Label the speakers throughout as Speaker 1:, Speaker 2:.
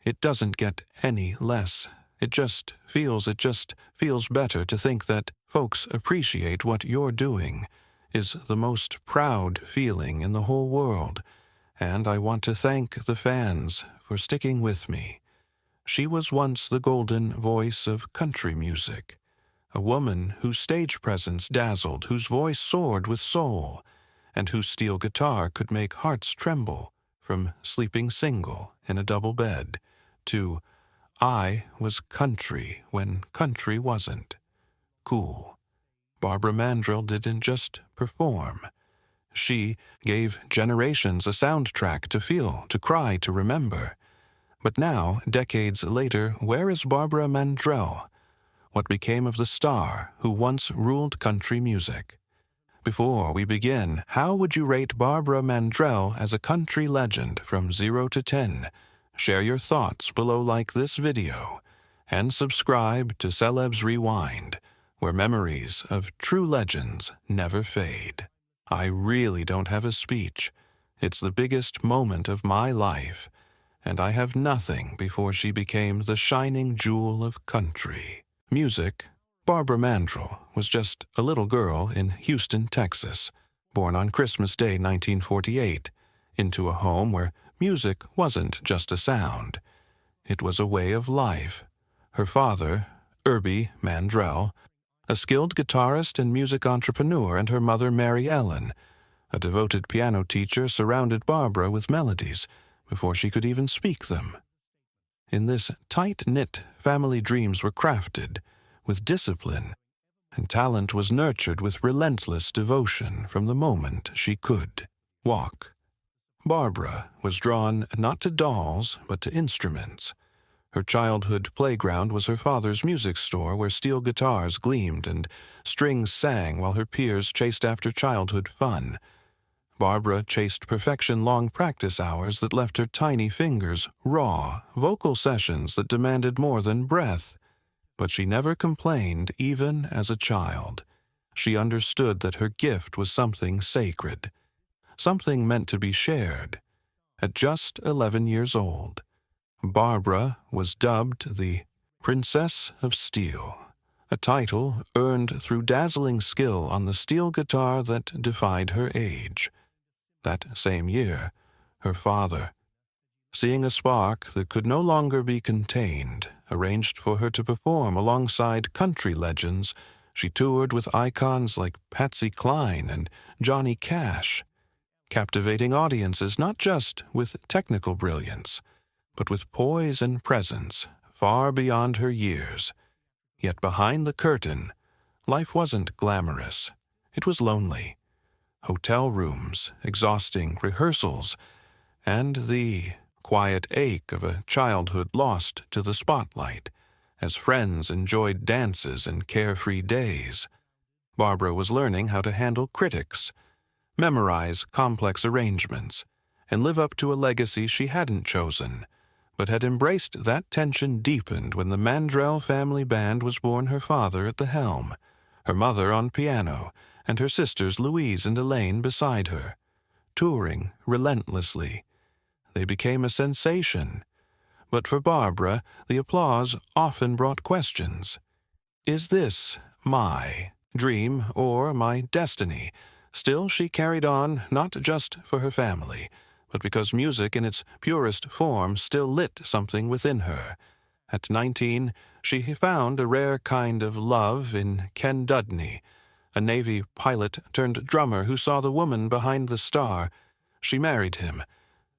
Speaker 1: It doesn't get any less. It just feels better to think that folks appreciate what you're doing is the most proud feeling in the whole world, and I want to thank the fans for sticking with me. She was once the golden voice of country music, a woman whose stage presence dazzled, whose voice soared with soul, and whose steel guitar could make hearts tremble, from sleeping single in a double bed to I was country when country wasn't cool. Barbara Mandrell didn't just perform. She gave generations a soundtrack to feel, to cry, to remember. But now, decades later, where is Barbara Mandrell? What became of the star who once ruled country music? Before we begin, how would you rate Barbara Mandrell as a country legend from 0 to 10? Share your thoughts below, like this video, and subscribe to Celebs Rewind, where memories of true legends never fade. I really don't have a speech. It's the biggest moment of my life, and I have nothing before she became the shining jewel of country music. Barbara Mandrell was just a little girl in Houston, Texas, born on Christmas Day 1948, into a home where music wasn't just a sound. It was a way of life. Her father, Herbie Mandrell, a skilled guitarist and music entrepreneur, and her mother, Mary Ellen, a devoted piano teacher, surrounded Barbara with melodies before she could even speak them. In this tight-knit family, dreams were crafted with discipline, and talent was nurtured with relentless devotion from the moment she could walk. Barbara was drawn not to dolls, but to instruments. Her childhood playground was her father's music store, where steel guitars gleamed and strings sang while her peers chased after childhood fun. Barbara chased perfection, long practice hours that left her tiny fingers raw, vocal sessions that demanded more than breath. But she never complained, even as a child. She understood that her gift was something sacred, something meant to be shared. At just 11 years old, Barbara was dubbed the Princess of Steel, a title earned through dazzling skill on the steel guitar that defied her age. That same year, her father, seeing a spark that could no longer be contained, arranged for her to perform alongside country legends. She toured with icons like Patsy Cline and Johnny Cash, captivating audiences not just with technical brilliance, but with poise and presence far beyond her years. Yet behind the curtain, life wasn't glamorous. It was lonely. Hotel rooms, exhausting rehearsals, and the quiet ache of a childhood lost to the spotlight as friends enjoyed dances and carefree days. Barbara was learning how to handle critics, memorize complex arrangements, and live up to a legacy she hadn't chosen, but had embraced. That tension deepened when the Mandrell family band was born, her father at the helm, her mother on piano, and her sisters Louise and Elaine beside her, touring relentlessly. They became a sensation. But for Barbara, the applause often brought questions. Is this my dream or my destiny? Still, she carried on, not just for her family, but because music in its purest form still lit something within her. At 19, she found a rare kind of love in Ken Dudney, a Navy pilot turned drummer who saw the woman behind the star. She married him,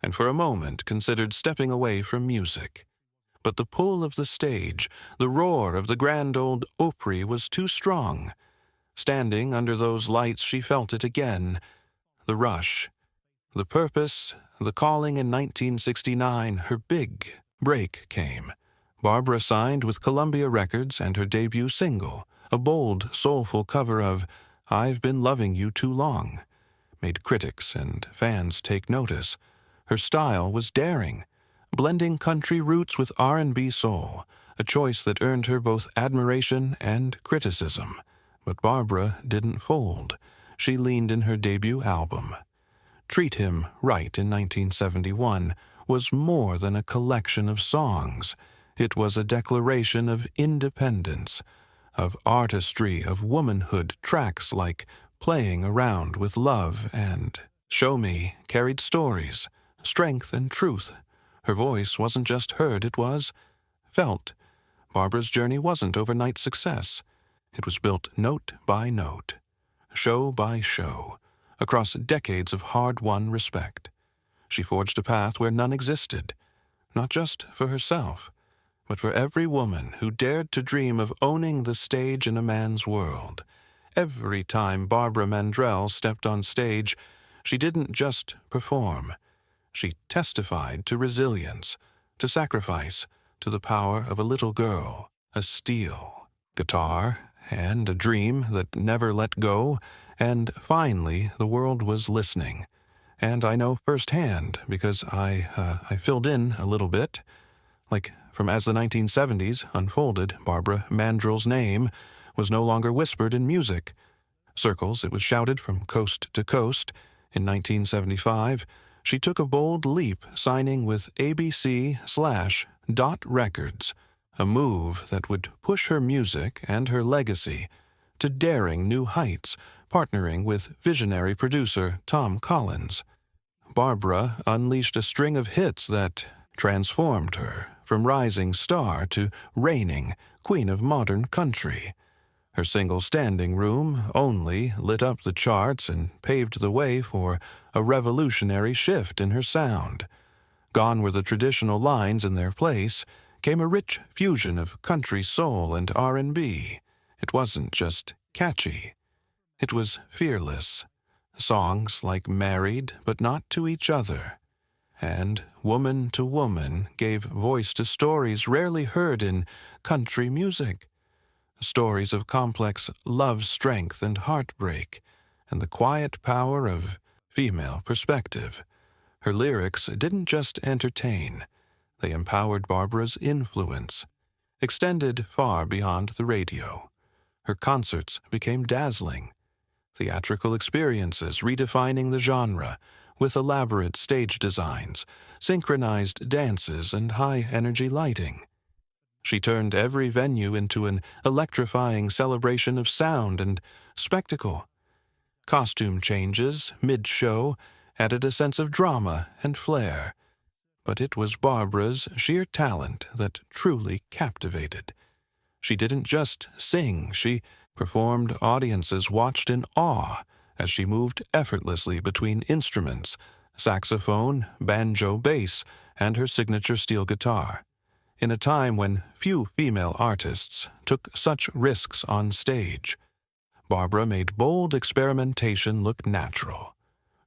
Speaker 1: and for a moment considered stepping away from music. But the pull of the stage, the roar of the grand old Opry was too strong. Standing under those lights, she felt it again. The rush, the purpose, the calling. In 1969, her big break came. Barbara signed with Columbia Records, and her debut single, a bold, soulful cover of I've Been Loving You Too Long, made critics and fans take notice. Her style was daring, blending country roots with R&B soul, a choice that earned her both admiration and criticism. But Barbara didn't fold. She leaned in her debut album. Treat Him Right in 1971, was more than a collection of songs. It was a declaration of independence, of artistry, of womanhood. Tracks like Playing Around with Love and Show Me carried stories, strength and truth. Her voice wasn't just heard, it was felt. Barbara's journey wasn't overnight success. It was built note by note, show by show, across decades of hard-won respect. She forged a path where none existed, not just for herself, but for every woman who dared to dream of owning the stage in a man's world. Every time Barbara Mandrell stepped on stage, she didn't just perform. She testified to resilience, to sacrifice, to the power of a little girl, a steel guitar, and a dream that never let go, and finally the world was listening. And I know firsthand because I filled in a little bit. Like, from as the 1970s unfolded, Barbara Mandrell's name was no longer whispered in music circles, it was shouted from coast to coast. In 1975, she took a bold leap, signing with ABC/Dot Records, a move that would push her music and her legacy to daring new heights, partnering with visionary producer Tom Collins. Barbara unleashed a string of hits that transformed her from rising star to reigning queen of modern country. Her single Standing Room Only lit up the charts and paved the way for a revolutionary shift in her sound. Gone were the traditional lines, in their place came a rich fusion of country soul and R&B. It wasn't just catchy. It was fearless. Songs like Married But Not to Each Other and Woman to Woman gave voice to stories rarely heard in country music. Stories of complex love, strength, and heartbreak, and the quiet power of female perspective. Her lyrics didn't just entertain. They empowered Barbara's influence, extended far beyond the radio. Her concerts became dazzling. Theatrical experiences redefining the genre with elaborate stage designs, synchronized dances, and high-energy lighting. She turned every venue into an electrifying celebration of sound and spectacle. Costume changes, mid-show, added a sense of drama and flair. But it was Barbara's sheer talent that truly captivated. She didn't just sing, she performed. Audiences watched in awe as she moved effortlessly between instruments, saxophone, banjo, bass, and her signature steel guitar. In a time when few female artists took such risks on stage, Barbara made bold experimentation look natural.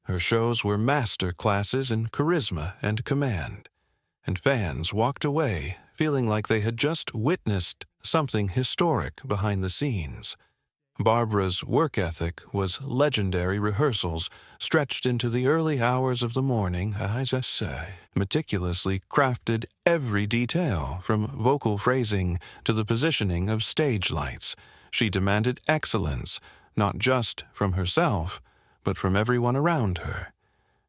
Speaker 1: Her shows were master classes in charisma and command, and fans walked away feeling like they had just witnessed something historic behind the scenes. Barbara's work ethic was legendary. Rehearsals stretched into the early hours of the morning, as I say, meticulously crafted every detail, from vocal phrasing to the positioning of stage lights. She demanded excellence, not just from herself, but from everyone around her.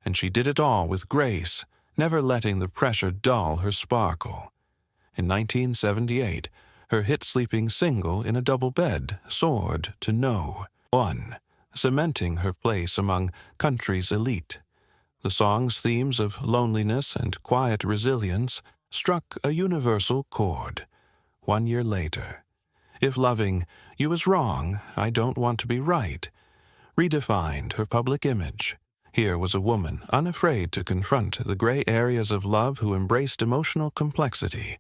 Speaker 1: And she did it all with grace, never letting the pressure dull her sparkle. In 1978, her hit Sleeping Single in a Double Bed soared to No. 1, cementing her place among country's elite. The song's themes of loneliness and quiet resilience struck a universal chord. 1 year later, If Loving You Is Wrong, I Don't Want to Be Right redefined her public image. Here was a woman unafraid to confront the gray areas of love, who embraced emotional complexity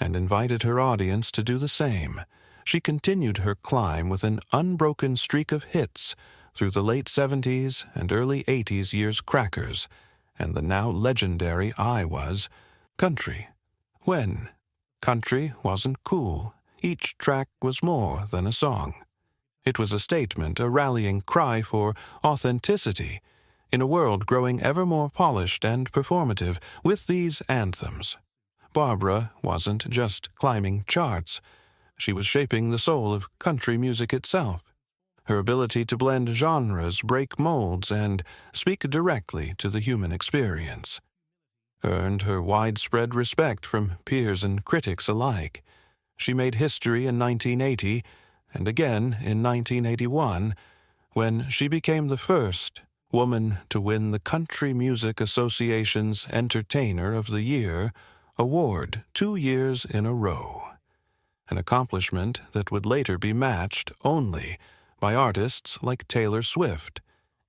Speaker 1: and invited her audience to do the same. She continued her climb with an unbroken streak of hits through the late 70s and early 80s years. Crackers and the now legendary I Was Country. When country wasn't cool, each track was more than a song. It was a statement, a rallying cry for authenticity in a world growing ever more polished and performative. With these anthems, Barbara wasn't just climbing charts. She was shaping the soul of country music itself. Her ability to blend genres, break molds, and speak directly to the human experience. earned her widespread respect from peers and critics alike. She made history in 1980 and again in 1981 when she became the first woman to win the Country Music Association's Entertainer of the Year award 2 years in a row, an accomplishment that would later be matched only by artists like Taylor Swift.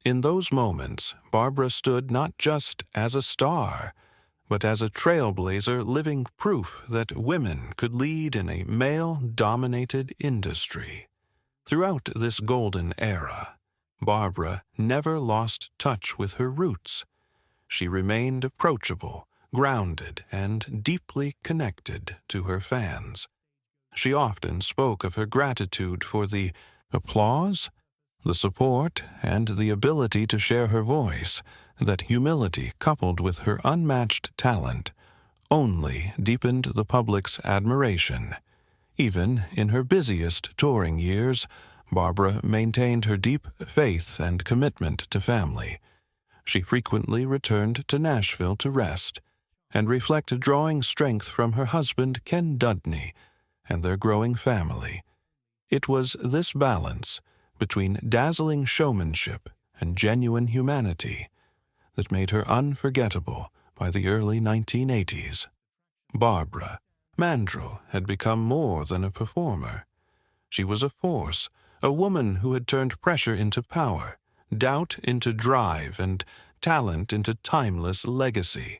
Speaker 1: In those moments, Barbara stood not just as a star, but as a trailblazer, living proof that women could lead in a male-dominated industry. Throughout this golden era, Barbara never lost touch with her roots. She remained approachable, grounded, and deeply connected to her fans. She often spoke of her gratitude for the applause, the support, and the ability to share her voice, that humility coupled with her unmatched talent only deepened the public's admiration. Even in her busiest touring years, Barbara maintained her deep faith and commitment to family. She frequently returned to Nashville to rest and reflect, drawing strength from her husband Ken Dudney and their growing family. It was this balance between dazzling showmanship and genuine humanity that made her unforgettable by the early 1980s. Barbara Mandrell had become more than a performer. She was a force, a woman who had turned pressure into power, doubt into drive, and talent into timeless legacy.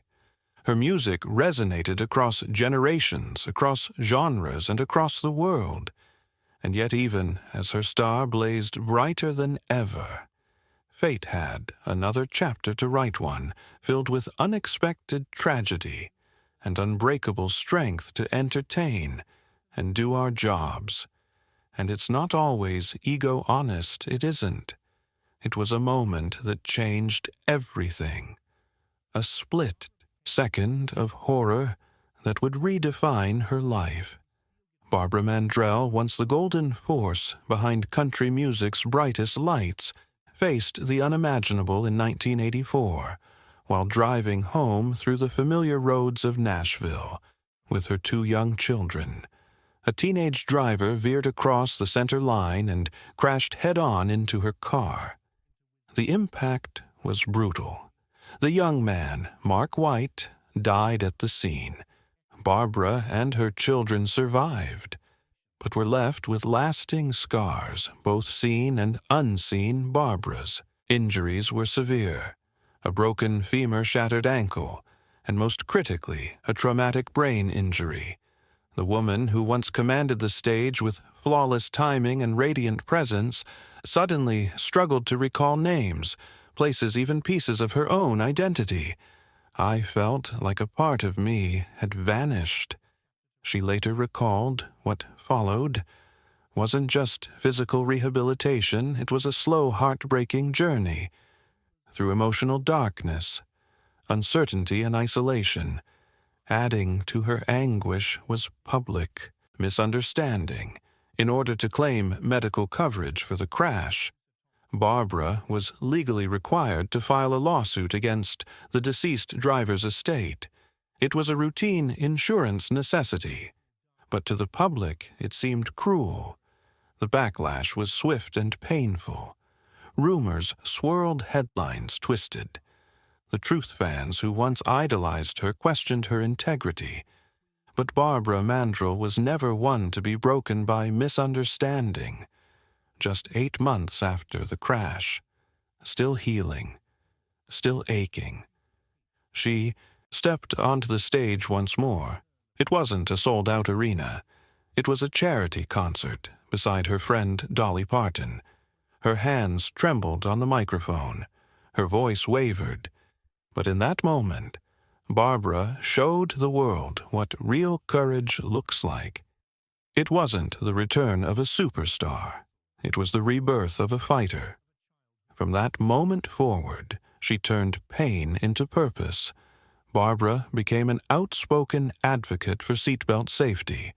Speaker 1: Her music resonated across generations, across genres, and across the world. And yet even as her star blazed brighter than ever, fate had another chapter to write, one filled with unexpected tragedy and unbreakable strength to entertain and do our jobs. And it's not always ego-honest, it isn't. It was a moment that changed everything. A split second of horror that would redefine her life. Barbara Mandrell, once the golden force behind country music's brightest lights, faced the unimaginable in 1984 while driving home through the familiar roads of Nashville with her 2 young children. A teenage driver veered across the center line and crashed head-on into her car. The impact was brutal. The young man, Mark White, died at the scene. Barbara and her children survived, but were left with lasting scars, both seen and unseen Barbara's. Injuries were severe: a broken femur, shattered ankle, and most critically, a traumatic brain injury. The woman who once commanded the stage with flawless timing and radiant presence suddenly struggled to recall names, places, even pieces of her own identity. I felt like a part of me had vanished. She later recalled what followed wasn't just physical rehabilitation, it was a slow, heartbreaking journey through emotional darkness, uncertainty, and isolation. Adding to her anguish was public misunderstanding. In order to claim medical coverage for the crash, Barbara was legally required to file a lawsuit against the deceased driver's estate. It was a routine insurance necessity, but to the public it seemed cruel. The backlash was swift and painful. Rumors swirled, headlines twisted. The truth fans who once idolized her questioned her integrity. But Barbara Mandrell was never one to be broken by misunderstanding. Just 8 months after the crash, still healing, still aching, she stepped onto the stage once more. It wasn't a sold-out arena. It was a charity concert beside her friend Dolly Parton. Her hands trembled on the microphone. Her voice wavered. But in that moment, Barbara showed the world what real courage looks like. It wasn't the return of a superstar. It was the rebirth of a fighter. From that moment forward, she turned pain into purpose. Barbara became an outspoken advocate for seatbelt safety,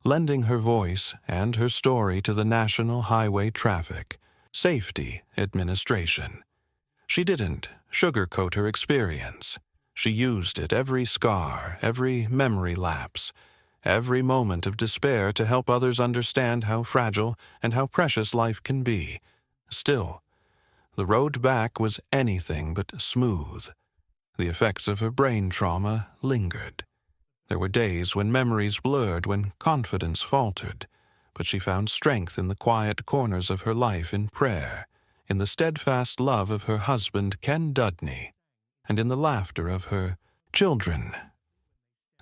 Speaker 1: lending her voice and her story to the National Highway Traffic Safety Administration. She didn't sugarcoat her experience. She used it, every scar, every memory lapse, every moment of despair to help others understand how fragile and how precious life can be. Still, the road back was anything but smooth. The effects of her brain trauma lingered. There were days when memories blurred, when confidence faltered, but she found strength in the quiet corners of her life in prayer, in the steadfast love of her husband, Ken Dudney, and in the laughter of her children.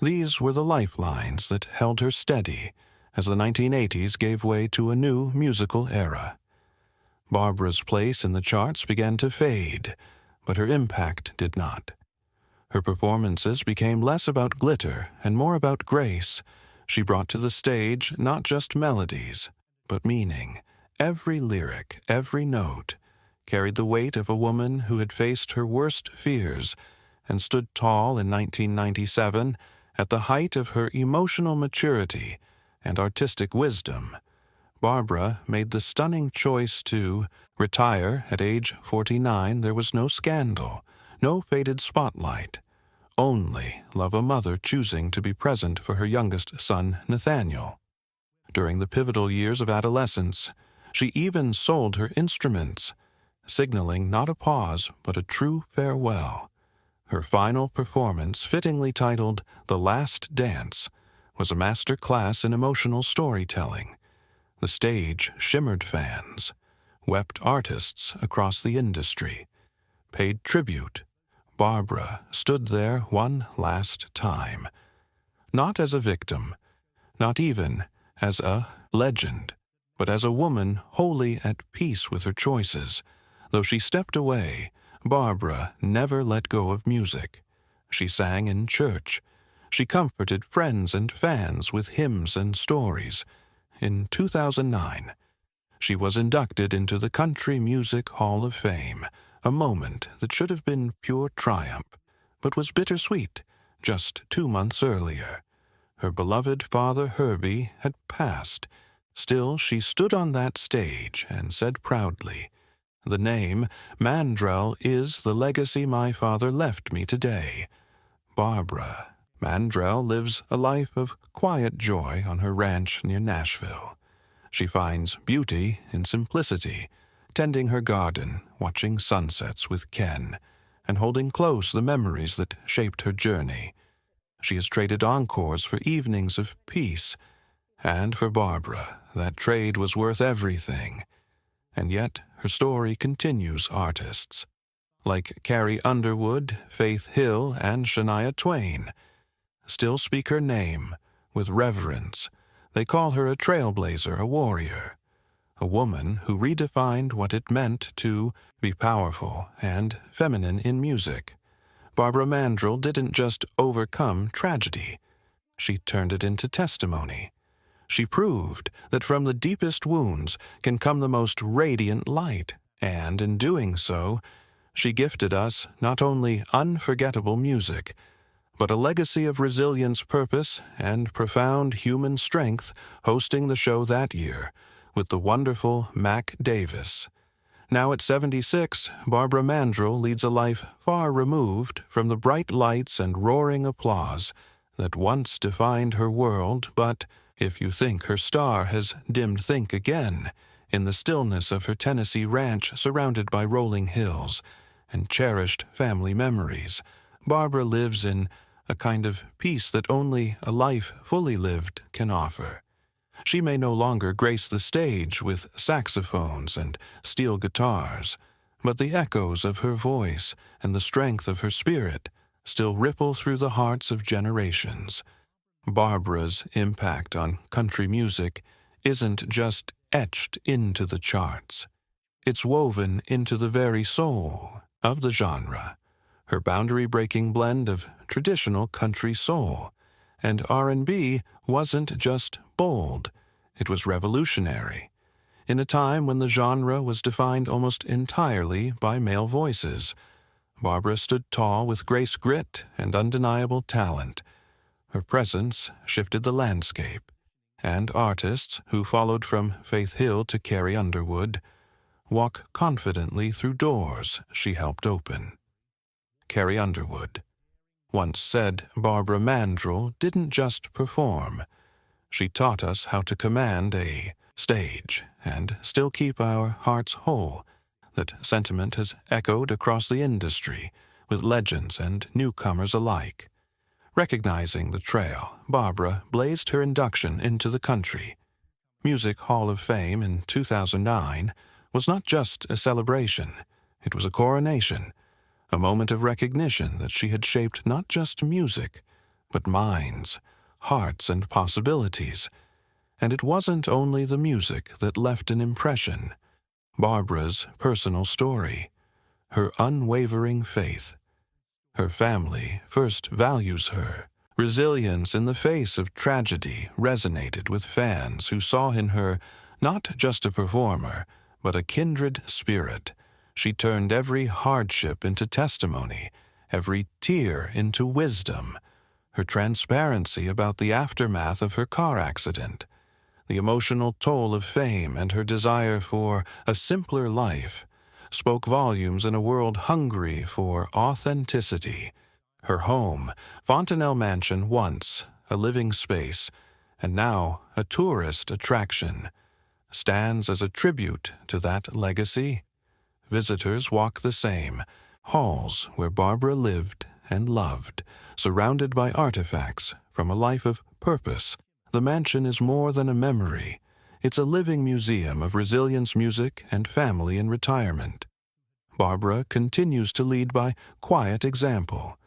Speaker 1: These were the lifelines that held her steady as the 1980s gave way to a new musical era. Barbara's place in the charts began to fade, but her impact did not. Her performances became less about glitter and more about grace. She brought to the stage not just melodies, but meaning. Every lyric, every note, carried the weight of a woman who had faced her worst fears and stood tall in 1997 at the height of her emotional maturity and artistic wisdom. Barbara made the stunning choice to retire at age 49. There was no scandal, no faded spotlight, only love a mother choosing to be present for her youngest son, Nathaniel. During the pivotal years of adolescence, she even sold her instruments, signaling not a pause but a true farewell. Her final performance, fittingly titled The Last Dance, was a master class in emotional storytelling. The stage shimmered fans, wept artists across the industry, paid tribute. Barbara stood there one last time, not as a victim, not even as a legend, but as a woman wholly at peace with her choices. Though she stepped away, Barbara never let go of music. She sang in church. She comforted friends and fans with hymns and stories. In 2009, she was inducted into the Country Music Hall of Fame, a moment that should have been pure triumph, but was bittersweet just 2 months earlier. Her beloved father Herbie had passed. Still, she stood on that stage and said proudly, "The name Mandrell is the legacy my father left me today." Barbara Mandrell lives a life of quiet joy on her ranch near Nashville. She finds beauty in simplicity, tending her garden, watching sunsets with Ken, and holding close the memories that shaped her journey. She has traded encores for evenings of peace, and for Barbara, that trade was worth everything. And yet her story continues. Artists like Carrie Underwood, Faith Hill, and Shania Twain still speak her name with reverence. They call her a trailblazer, a warrior, a woman who redefined what it meant to be powerful and feminine in music. Barbara Mandrell didn't just overcome tragedy. She turned it into testimony. She proved that from the deepest wounds can come the most radiant light, and in doing so, she gifted us not only unforgettable music, but a legacy of resilience, purpose, and profound human strength, hosting the show that year with the wonderful Mac Davis. Now at 76, Barbara Mandrell leads a life far removed from the bright lights and roaring applause that once defined her world, but if you think her star has dimmed, think again. In the stillness of her Tennessee ranch surrounded by rolling hills and cherished family memories, Barbara lives in a kind of peace that only a life fully lived can offer. She may no longer grace the stage with saxophones and steel guitars, but the echoes of her voice and the strength of her spirit still ripple through the hearts of generations. Barbara's impact on country music isn't just etched into the charts. It's woven into the very soul of the genre. Her boundary-breaking blend of traditional country soul and R&B wasn't just bold, it was revolutionary. In a time when the genre was defined almost entirely by male voices, Barbara stood tall with grace, grit, and undeniable talent. Her presence shifted the landscape, and artists who followed from Faith Hill to Carrie Underwood walk confidently through doors she helped open. Carrie Underwood. once said Barbara Mandrell didn't just perform. She taught us how to command a stage and still keep our hearts whole. That sentiment has echoed across the industry, with legends and newcomers alike. Recognizing the trail, Barbara blazed her induction into the Country Music Hall of Fame in 2009 was not just a celebration, it was a coronation, a moment of recognition that she had shaped not just music, but minds, hearts, and possibilities. And it wasn't only the music that left an impression. Barbara's personal story, her unwavering faith. Her family first values her. Resilience in the face of tragedy resonated with fans who saw in her not just a performer, but a kindred spirit. She turned every hardship into testimony, every tear into wisdom. Her transparency about the aftermath of her car accident, the emotional toll of fame, and her desire for a simpler life spoke volumes in a world hungry for authenticity. Her home, Fontanelle Mansion, once a living space, and now a tourist attraction, stands as a tribute to that legacy. Visitors walk the same halls where Barbara lived and loved, surrounded by artifacts from a life of purpose. The mansion is more than a memory. It's a living museum of resilience, music, and family in retirement. Barbara continues to lead by quiet example.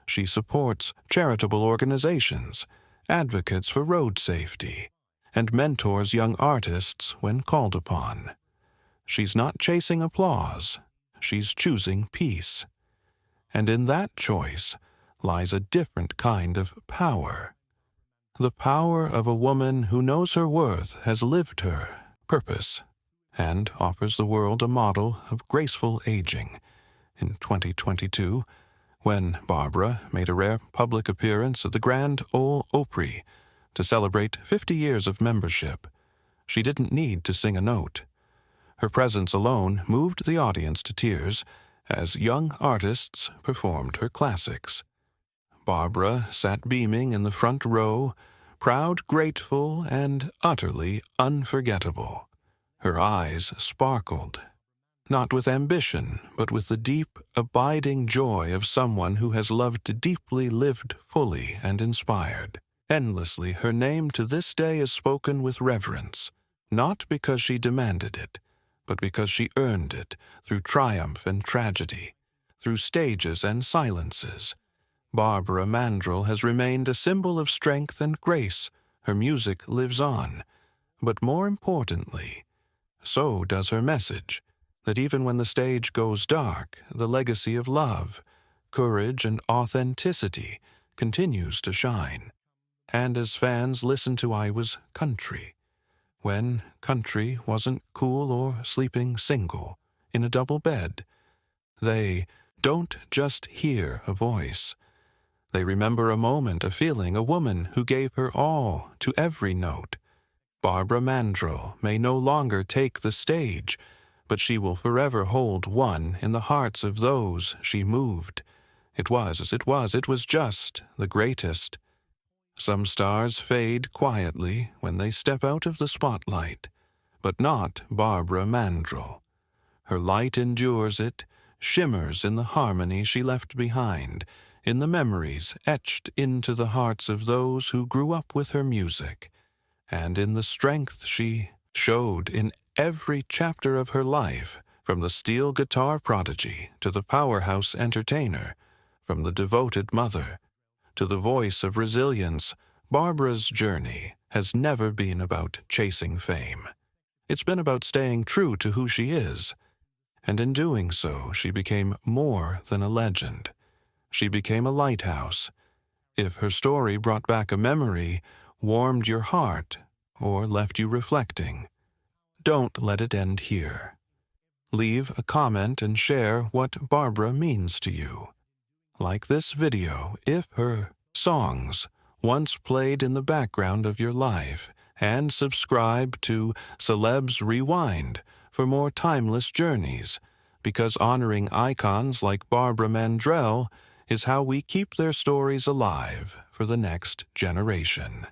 Speaker 1: She supports charitable organizations, advocates for road safety, and mentors young artists when called upon. She's not chasing applause, she's choosing peace. And in that choice lies a different kind of power. The power of a woman who knows her worth, has lived her purpose, and offers the world a model of graceful aging. In 2022, when Barbara made a rare public appearance at the Grand Ole Opry to celebrate 50 years of membership, she didn't need to sing a note. Her presence alone moved the audience to tears as young artists performed her classics. Barbara sat beaming in the front row, proud, grateful, and utterly unforgettable. Her eyes sparkled, not with ambition, but with the deep, abiding joy of someone who has loved deeply, lived fully, and inspired. Endlessly, her name to this day is spoken with reverence, not because she demanded it, but because she earned it through triumph and tragedy, through stages and silences. Barbara Mandrell has remained a symbol of strength and grace. Her music lives on. But more importantly, so does her message, that even when the stage goes dark, the legacy of love, courage, and authenticity continues to shine. And as fans listen to I Was Country, when country wasn't cool or sleeping single in a double bed, they don't just hear a voice. They remember a moment, a feeling, a woman who gave her all to every note. Barbara Mandrell may no longer take the stage, but she will forever hold one in the hearts of those she moved. It was as it was just the greatest. Some stars fade quietly when they step out of the spotlight, but not Barbara Mandrell. Her light endures it, shimmers in the harmony she left behind, in the memories etched into the hearts of those who grew up with her music, and in the strength she showed in every chapter of her life, from the steel guitar prodigy to the powerhouse entertainer, from the devoted mother to the voice of resilience. Barbara's journey has never been about chasing fame. It's been about staying true to who she is, and in doing so she became more than a legend. She became a lighthouse. If her story brought back a memory, warmed your heart, or left you reflecting, don't let it end here. Leave a comment and share what Barbara means to you. Like this video if her songs once played in the background of your life, and subscribe to Celebs Rewind for more timeless journeys, because honoring icons like Barbara Mandrell is how we keep their stories alive for the next generation.